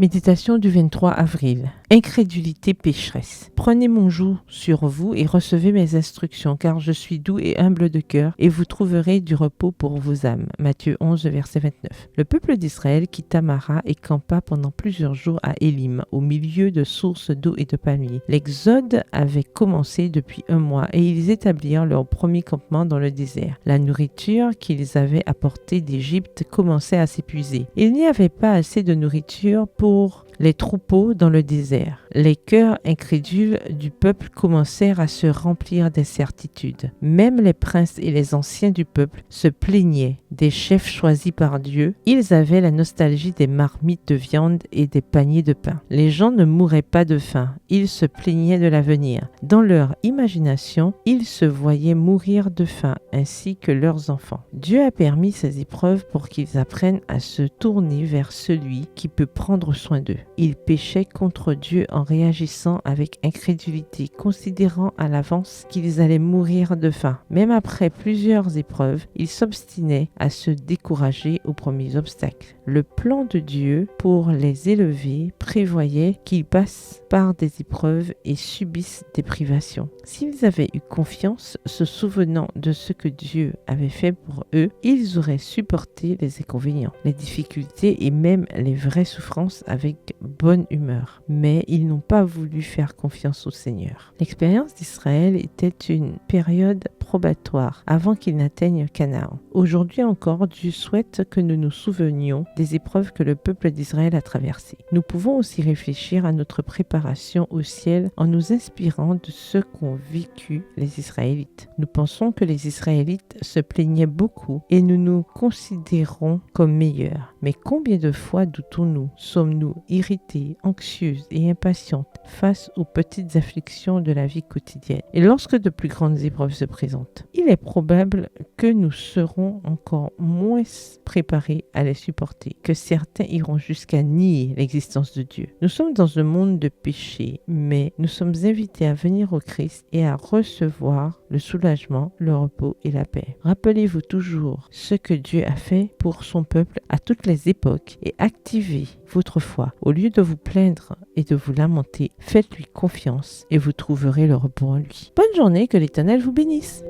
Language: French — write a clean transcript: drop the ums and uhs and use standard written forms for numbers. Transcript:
Méditation du 23 avril. Incrédulité pécheresse. Prenez mon joug sur vous et recevez mes instructions, car je suis doux et humble de cœur, et vous trouverez du repos pour vos âmes. Matthieu 11, verset 29. Le peuple d'Israël quitta Mara et campa pendant plusieurs jours à Élim, au milieu de sources d'eau et de palmiers. L'exode avait commencé depuis un mois et ils établirent leur premier campement dans le désert. La nourriture qu'ils avaient apportée d'Égypte commençait à s'épuiser. Il n'y avait pas assez de nourriture pour les troupeaux dans le désert. Les cœurs incrédules du peuple commencèrent à se remplir d'incertitudes. Même les princes et les anciens du peuple se plaignaient des chefs choisis par Dieu. Ils avaient la nostalgie des marmites de viande et des paniers de pain. Les gens ne mouraient pas de faim. Ils se plaignaient de l'avenir. Dans leur imagination, ils se voyaient mourir de faim, ainsi que leurs enfants. Dieu a permis ces épreuves pour qu'ils apprennent à se tourner vers celui qui peut prendre soin d'eux. Ils péchaient contre Dieu en réagissant avec incrédulité, considérant à l'avance qu'ils allaient mourir de faim. Même après plusieurs épreuves, ils s'obstinaient à se décourager aux premiers obstacles. Le plan de Dieu pour les élever prévoyait qu'ils passent par des épreuves et subissent des privations. S'ils avaient eu confiance, se souvenant de ce que Dieu avait fait pour eux, ils auraient supporté les inconvénients, les difficultés et même les vraies souffrances avec bonne humeur. Mais ils n'ont pas voulu faire confiance au Seigneur. L'expérience d'Israël était une période probatoire avant qu'ils n'atteignent Canaan. Aujourd'hui encore, Dieu souhaite que nous nous souvenions des épreuves que le peuple d'Israël a traversées. Nous pouvons aussi réfléchir à notre préparation au ciel en nous inspirant de ce qu'ont vécu les Israélites. Nous pensons que les Israélites se plaignaient beaucoup et nous nous considérons comme meilleurs. Mais combien de fois doutons-nous? Sommes-nous irrités, anxieuses et impatientes face aux petites afflictions de la vie quotidienne? Et lorsque de plus grandes épreuves se présentent, il est probable que nous serons encore moins préparés à les supporter, que certains iront jusqu'à nier l'existence de Dieu. Nous sommes dans un monde de péché, mais nous sommes invités à venir au Christ et à recevoir le soulagement, le repos et la paix. Rappelez-vous toujours ce que Dieu a fait pour son peuple à toutes les époques et activez votre foi. Au lieu de vous plaindre et de vous lamenter, faites-lui confiance et vous trouverez le repos en lui. Bonne journée, que l'Éternel vous bénisse.